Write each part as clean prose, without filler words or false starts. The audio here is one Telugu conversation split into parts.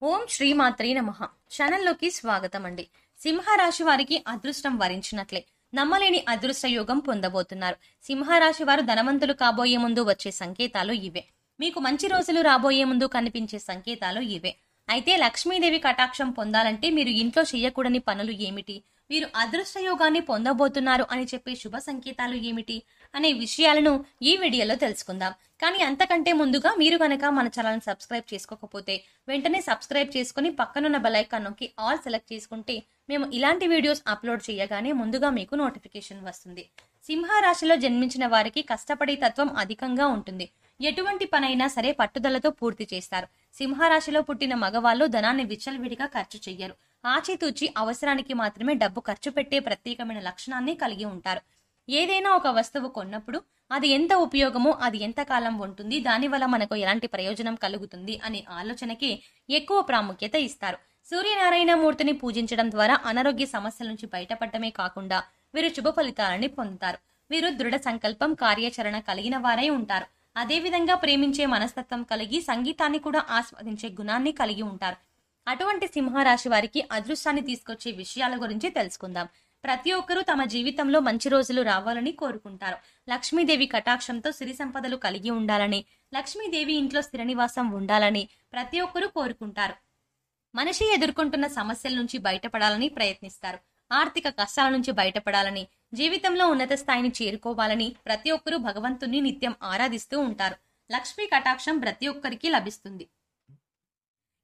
ఓం శ్రీమాత్రే నమః. ఛానల్లోకి స్వాగతం అండి. సింహరాశి వారికి అదృష్టం వరించినట్లే నమ్మలేని అదృష్ట యోగం పొందబోతున్నారు. సింహరాశి వారు ధనవంతులు కాబోయే ముందు వచ్చే సంకేతాలు ఇవే. మీకు మంచి రోజులు రాబోయే ముందు కనిపించే సంకేతాలు ఇవే. అయితే లక్ష్మీదేవి కటాక్షం పొందాలంటే మీరు ఇంట్లో చేయకూడని పనులు ఏమిటి, వీరు అదృష్ట యోగాన్ని పొందబోతున్నారు అని చెప్పే శుభ సంకేతాలు ఏమిటి అనే విషయాలను ఈ వీడియోలో తెలుసుకుందాం. కానీ అంతకంటే ముందుగా మీరు కనుక మన ఛానల్ సబ్స్క్రైబ్ చేసుకోకపోతే వెంటనే సబ్స్క్రైబ్ చేసుకుని పక్కనున్న బెల్ ఐకాన్ నొక్కి ఆల్ సెలెక్ట్ చేసుకుంటే మేము ఇలాంటి వీడియోస్ అప్లోడ్ చేయగానే ముందుగా మీకు నోటిఫికేషన్ వస్తుంది. సింహ రాశిలో జన్మించిన వారికి కష్టపడే తత్వం అధికంగా ఉంటుంది. ఎటువంటి పనైనా సరే పట్టుదలతో పూర్తి చేస్తారు. సింహరాశిలో పుట్టిన మగవాళ్ళు ధనాన్ని విచ్చలవిడిగా ఖర్చు చెయ్యరు. ఆచితూచి అవసరానికి మాత్రమే డబ్బు ఖర్చు పెట్టే ప్రత్యేకమైన లక్షణాన్ని కలిగి ఉంటారు. ఏదైనా ఒక వస్తువు కొన్నప్పుడు అది ఎంత ఉపయోగమో, అది ఎంత కాలం ఉంటుంది, దానివల్ల మనకు ఎలాంటి ప్రయోజనం కలుగుతుంది అనే ఆలోచనకి ఎక్కువ ప్రాముఖ్యత ఇస్తారు. సూర్యనారాయణ మూర్తిని పూజించడం ద్వారా అనారోగ్య సమస్యల నుంచి బయటపడటమే కాకుండా వీరు శుభ ఫలితాలని పొందుతారు. వీరు దృఢ సంకల్పం, కార్యాచరణ కలిగిన వారై ఉంటారు. అదేవిధంగా ప్రేమించే మనస్తత్వం కలిగి సంగీతాన్ని కూడా ఆస్వాదించే గుణాన్ని కలిగి ఉంటారు. అటువంటి సింహరాశి వారికి అదృష్టాన్ని తీసుకొచ్చే విషయాల గురించి తెలుసుకుందాం. ప్రతి ఒక్కరూ తమ జీవితంలో మంచి రోజులు రావాలని కోరుకుంటారు. లక్ష్మీదేవి కటాక్షంతో సిరి సంపదలు కలిగి ఉండాలని, లక్ష్మీదేవి ఇంట్లో స్థిర నివాసం ఉండాలని ప్రతి ఒక్కరూ కోరుకుంటారు. మనిషి ఎదుర్కొంటున్న సమస్యల నుంచి బయటపడాలని ప్రయత్నిస్తారు. ఆర్థిక కష్టాల నుంచి బయటపడాలని, జీవితంలో ఉన్నత స్థాయిని చేరుకోవాలని ప్రతి ఒక్కరూ భగవంతుణ్ణి నిత్యం ఆరాధిస్తూ ఉంటారు. లక్ష్మీ కటాక్షం ప్రతి ఒక్కరికి లభిస్తుంది.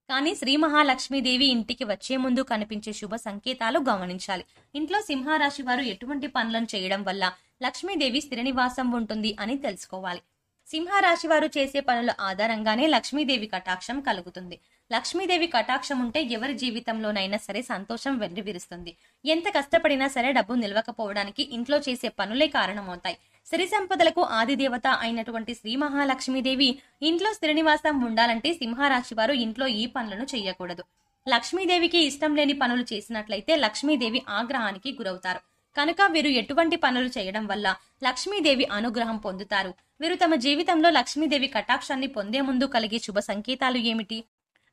కానీ శ్రీ మహాలక్ష్మీదేవి ఇంటికి వచ్చే ముందు కనిపించే శుభ సంకేతాలు గమనించాలి. ఇంట్లో సింహరాశి వారు ఎటువంటి పనులను చేయడం వల్ల లక్ష్మీదేవి స్థిర నివాసం ఉంటుంది అని తెలుసుకోవాలి. సింహరాశి వారు చేసే పనుల ఆధారంగానే లక్ష్మీదేవి కటాక్షం కలుగుతుంది. లక్ష్మీదేవి కటాక్షం ఉంటే ఎవరి జీవితంలోనైనా సరే సంతోషం వెల్లివిరుస్తుంది. ఎంత కష్టపడినా సరే డబ్బు నిలవకపోవడానికి ఇంట్లో చేసే పనులే కారణమవుతాయి. సిరి సంపదలకు ఆదిదేవత అయినటువంటి శ్రీ మహాలక్ష్మీదేవి ఇంట్లో స్థిర నివాసం ఉండాలంటే సింహరాశి వారు ఇంట్లో ఈ పనులను చేయకూడదు. లక్ష్మీదేవికి ఇష్టం లేని పనులు చేసినట్లయితే లక్ష్మీదేవి ఆగ్రహానికి గురవుతారు. కనుక వీరు ఎటువంటి పనులు చేయడం వల్ల లక్ష్మీదేవి అనుగ్రహం పొందుతారు, వీరు తమ జీవితంలో లక్ష్మీదేవి కటాక్షాన్ని పొందే ముందు కలిగే శుభ సంకేతాలు ఏమిటి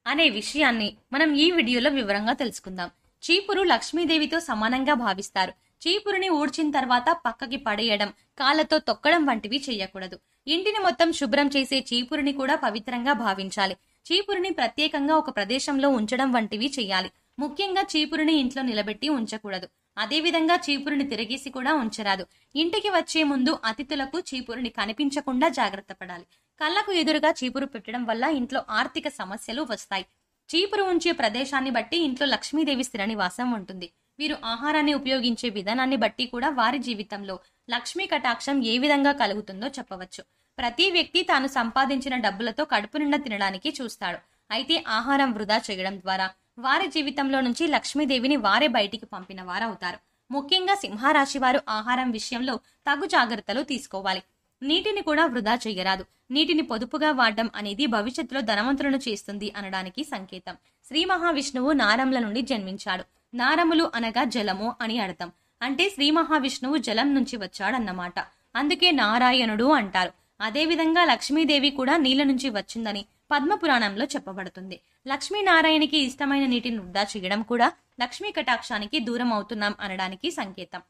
అనే విషయాన్ని మనం ఈ వీడియోలో వివరంగా తెలుసుకుందాం. చీపురు లక్ష్మీదేవితో సమానంగా భావిస్తారు. చీపురుని ఊడ్చిన తర్వాత పక్కకి పడేయడం, కాళ్ళతో తొక్కడం వంటివి చేయకూడదు. ఇంటిని మొత్తం శుభ్రం చేసే చీపురుని కూడా పవిత్రంగా భావించాలి. చీపురుని ప్రత్యేకంగా ఒక ప్రదేశంలో ఉంచడం వంటివి చేయాలి. ముఖ్యంగా చీపురుని ఇంట్లో నిలబెట్టి ఉంచకూడదు. అదేవిధంగా చీపురుని తిరిగేసి కూడా ఉంచరాదు. ఇంటికి వచ్చే ముందు అతిథులకు చీపురుని కనిపించకుండా జాగ్రత్త పడాలి. కళ్ళకు ఎదురుగా చీపురు పెట్టడం వల్ల ఇంట్లో ఆర్థిక సమస్యలు వస్తాయి. చీపురు ఉంచే ప్రదేశాన్ని బట్టి ఇంట్లో లక్ష్మీదేవి స్థిర నివాసం ఉంటుంది. వీరు ఆహారాన్ని ఉపయోగించే విధానాన్ని బట్టి కూడా వారి జీవితంలో లక్ష్మీ కటాక్షం ఏ విధంగా కలుగుతుందో చెప్పవచ్చు. ప్రతి వ్యక్తి తాను సంపాదించిన డబ్బులతో కడుపు నిండా తినడానికి చూస్తాడు. అయితే ఆహారం వృధా చేయడం ద్వారా వారి జీవితంలో నుంచి లక్ష్మీదేవిని వారే బయటికి పంపిన వారవుతారు. ముఖ్యంగా సింహరాశి వారు ఆహారం విషయంలో తగు జాగ్రత్తలు తీసుకోవాలి. నీటిని కూడా వృధా చేయరాదు. నీటిని పొదుపుగా వాడడం అనేది భవిష్యత్తులో ధనవంతులను చేస్తుంది అనడానికి సంకేతం. శ్రీ మహావిష్ణువు నారముల నుండి జన్మించాడు. నారములు అనగా జలము అని అర్థం. అంటే శ్రీ మహావిష్ణువు జలం నుంచి వచ్చాడన్నమాట. అందుకే నారాయణుడు అంటారు. అదేవిధంగా లక్ష్మీదేవి కూడా నీళ్ల నుంచి వచ్చిందని పద్మపురాణంలో చెప్పబడుతుంది. లక్ష్మీనారాయణకి ఇష్టమైన నీటిని వృధా చేయడం కూడా లక్ష్మీ కటాక్షానికి దూరం అవుతున్నాం అనడానికి సంకేతం.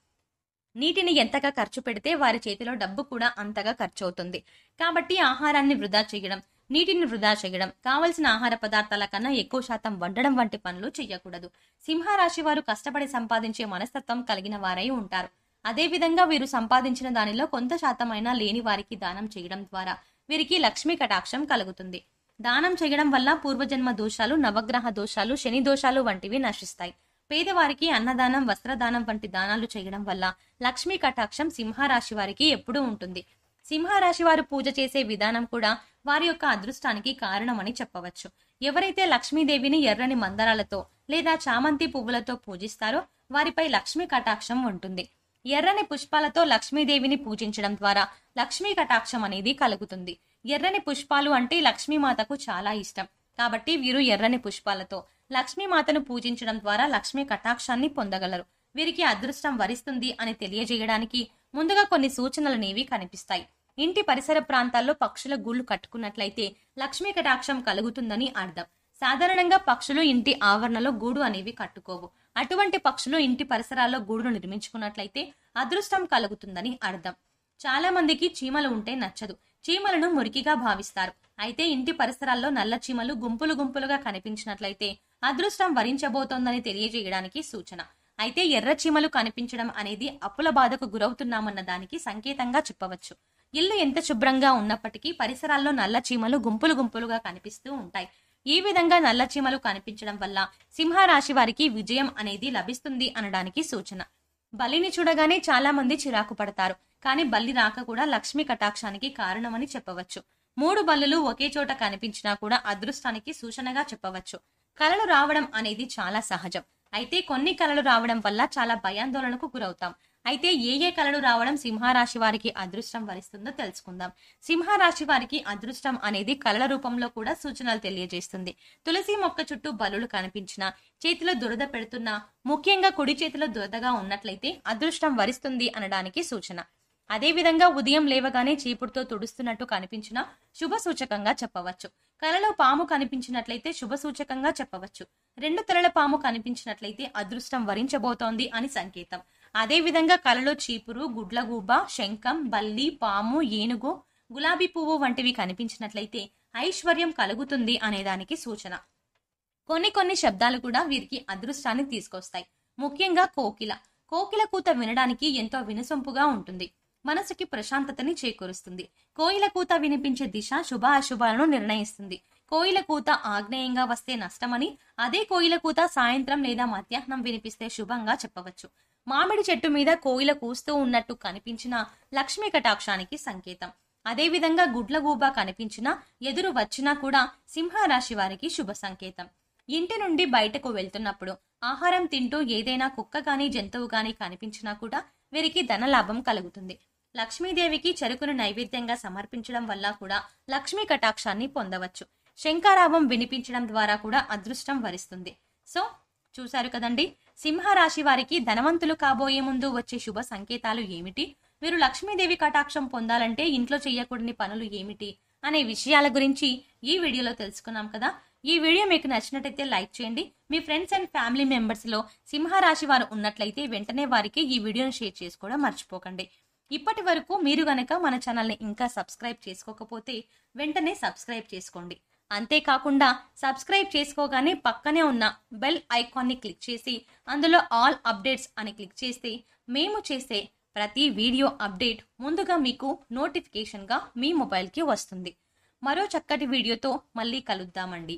నీటిని ఎంతగా ఖర్చు పెడితే వారి చేతిలో డబ్బు కూడా అంతగా ఖర్చు అవుతుంది. కాబట్టి ఆహారాన్ని వృధా చేయడం, నీటిని వృధా చేయడం, కావలసిన ఆహార పదార్థాల కన్నా ఎక్కువ శాతం వండడం వంటి పనులు చేయకూడదు. సింహరాశి వారు కష్టపడి సంపాదించే మనస్తత్వం కలిగిన వారై ఉంటారు. అదేవిధంగా వీరు సంపాదించిన దానిలో కొంత శాతమైనా లేని వారికి దానం చేయడం ద్వారా వీరికి లక్ష్మీ కటాక్షం కలుగుతుంది. దానం చేయడం వల్ల పూర్వజన్మ దోషాలు, నవగ్రహ దోషాలు, శని దోషాలు వంటివి నశిస్తాయి. పేదవారికి అన్నదానం, వస్త్రదానం వంటి దానాలు చేయడం వల్ల లక్ష్మీ కటాక్షం సింహరాశి వారికి ఎప్పుడూ ఉంటుంది. సింహరాశి వారు పూజ చేసే విధానం కూడా వారి యొక్క అదృష్టానికి కారణమని చెప్పవచ్చు. ఎవరైతే లక్ష్మీదేవిని ఎర్రని మందారాలతో లేదా చామంతి పువ్వులతో పూజిస్తారో వారిపై లక్ష్మీ కటాక్షం ఉంటుంది. ఎర్రని పుష్పాలతో లక్ష్మీదేవిని పూజించడం ద్వారా లక్ష్మీ కటాక్షం అనేది కలుగుతుంది. ఎర్రని పుష్పాలు అంటే లక్ష్మీమాతకు చాలా ఇష్టం. కాబట్టి వీరు ఎర్రని పుష్పాలతో లక్ష్మీమాతను పూజించడం ద్వారా లక్ష్మీ కటాక్షాన్ని పొందగలరు. వీరికి అదృష్టం వరిస్తుంది అని తెలియజేయడానికి ముందుగా కొన్ని సూచనలనేవి కనిపిస్తాయి. ఇంటి పరిసర ప్రాంతాల్లో పక్షుల గూళ్లు కట్టుకున్నట్లయితే లక్ష్మీ కటాక్షం కలుగుతుందని అర్థం. సాధారణంగా పక్షులు ఇంటి ఆవరణలో గూడు అనేవి కట్టుకోవు. అటువంటి పక్షులు ఇంటి పరిసరాల్లో గూడును నిర్మించుకున్నట్లయితే అదృష్టం కలుగుతుందని అర్థం. చాలా మందికి చీమలు ఉంటే నచ్చదు. చీమలను మురికిగా భావిస్తారు. అయితే ఇంటి పరిసరాల్లో నల్ల చీమలు గుంపులు గుంపులుగా కనిపించినట్లయితే అదృష్టం వరించబోతోందని తెలియజేయడానికి సూచన. అయితే ఎర్ర చీమలు కనిపించడం అనేది అప్పుల బాధకు గురవుతున్నామన్న దానికి సంకేతంగా చెప్పవచ్చు. ఇల్లు ఎంత శుభ్రంగా ఉన్నప్పటికీ పరిసరాల్లో నల్ల చీమలు గుంపులు గుంపులుగా కనిపిస్తూ ఉంటాయి. ఈ విధంగా నల్ల చీమలు కనిపించడం వల్ల సింహరాశి వారికి విజయం అనేది లభిస్తుంది అనడానికి సూచన. బలిని చూడగానే చాలా మంది చిరాకు పడతారు. కానీ బల్లి రాక కూడా లక్ష్మీ కటాక్షానికి కారణమని చెప్పవచ్చు. 3 బల్లులు ఒకే చోట కనిపించినా కూడా అదృష్టానికి సూచనగా చెప్పవచ్చు. కలలు రావడం అనేది చాలా సహజం. అయితే కొన్ని కలలు రావడం వల్ల చాలా భయాందోళనకు గురవుతాం. అయితే ఏ కలలు రావడం సింహరాశి వారికి అదృష్టం వరిస్తుందో తెలుసుకుందాం. సింహరాశి వారికి అదృష్టం అనేది కలల రూపంలో కూడా సూచనలు తెలియజేస్తుంది. తులసి మొక్క చుట్టూ బల్లులు కనిపించినా, చేతిలో దురద పెడుతున్నా, ముఖ్యంగా కుడి చేతిలో దురదగా ఉన్నట్లయితే అదృష్టం వరిస్తుంది అనడానికి సూచన. అదేవిధంగా ఉదయం లేవగానే చీపుడుతో తుడుస్తున్నట్టు కనిపించినా శుభ సూచకంగా చెప్పవచ్చు. కలలో పాము కనిపించినట్లయితే శుభ సూచకంగా చెప్పవచ్చు. 2 తలల పాము కనిపించినట్లయితే అదృష్టం వరించబోతోంది అని సంకేతం. అదేవిధంగా కలలో చీపురు, గుడ్లగూబ, శంఖం, బల్లి, పాము, ఏనుగు, గులాబీ పువ్వు వంటివి కనిపించినట్లయితే ఐశ్వర్యం కలుగుతుంది అనేదానికి సూచన. కొన్ని శబ్దాలు కూడా వీరికి అదృష్టాన్ని తీసుకొస్తాయి. ముఖ్యంగా కోకిల. కోకిల కూత వినడానికి ఎంతో వినసొంపుగా ఉంటుంది. మనసుకి ప్రశాంతతని చేకూరుస్తుంది. కోయిల కూత వినిపించే దిశ శుభ అశుభాలను నిర్ణయిస్తుంది. కోయిల కూత ఆగ్నేయంగా వస్తే నష్టమని, అదే కోయిల కూత సాయంత్రం లేదా మధ్యాహ్నం వినిపిస్తే శుభంగా చెప్పవచ్చు. మామిడి చెట్టు మీద కోయిల కూస్తూ ఉన్నట్టు కనిపించిన లక్ష్మీ కటాక్షానికి సంకేతం. అదేవిధంగా గుడ్లగూబ కనిపించినా, ఎదురు వచ్చినా కూడా సింహరాశి వారికి శుభ సంకేతం. ఇంటి నుండి బయటకు వెళ్తున్నప్పుడు ఆహారం తింటూ ఏదైనా కుక్క గాని జంతువు గాని కనిపించినా కూడా వీరికి ధనలాభం కలుగుతుంది. లక్ష్మీదేవికి చెరుకును నైవేద్యంగా సమర్పించడం వల్ల కూడా లక్ష్మీ కటాక్షాన్ని పొందవచ్చు. శంఖారావం వినిపించడం ద్వారా కూడా అదృష్టం వరిస్తుంది. సో చూశారు కదండి, సింహరాశి వారికి ధనవంతులు కాబోయే ముందు వచ్చే శుభ సంకేతాలు ఏమిటి, వీరు లక్ష్మీదేవి కటాక్షం పొందాలంటే ఇంట్లో చేయకూడని పనులు ఏమిటి అనే విషయాల గురించి ఈ వీడియోలో తెలుసుకున్నాం కదా. ఈ వీడియో మీకు నచ్చినట్టయితే లైక్ చేయండి. మీ ఫ్రెండ్స్ అండ్ ఫ్యామిలీ మెంబర్స్ లో సింహరాశి వారు ఉన్నట్లయితే వెంటనే వారికి ఈ వీడియోను షేర్ చేసుకోవడం మర్చిపోకండి. ఇప్పటి వరకు మీరు గనక మన ఛానల్ని ఇంకా సబ్స్క్రైబ్ చేసుకోకపోతే వెంటనే సబ్స్క్రైబ్ చేసుకోండి. అంతేకాకుండా సబ్స్క్రైబ్ చేసుకోగానే పక్కనే ఉన్న బెల్ ఐకాన్ని క్లిక్ చేసి అందులో ఆల్ అప్డేట్స్ అని క్లిక్ చేస్తే మేము చేసే ప్రతి వీడియో అప్డేట్ ముందుగా మీకు నోటిఫికేషన్గా మీ మొబైల్కి వస్తుంది. మరో చక్కటి వీడియోతో మళ్ళీ కలుద్దామండి.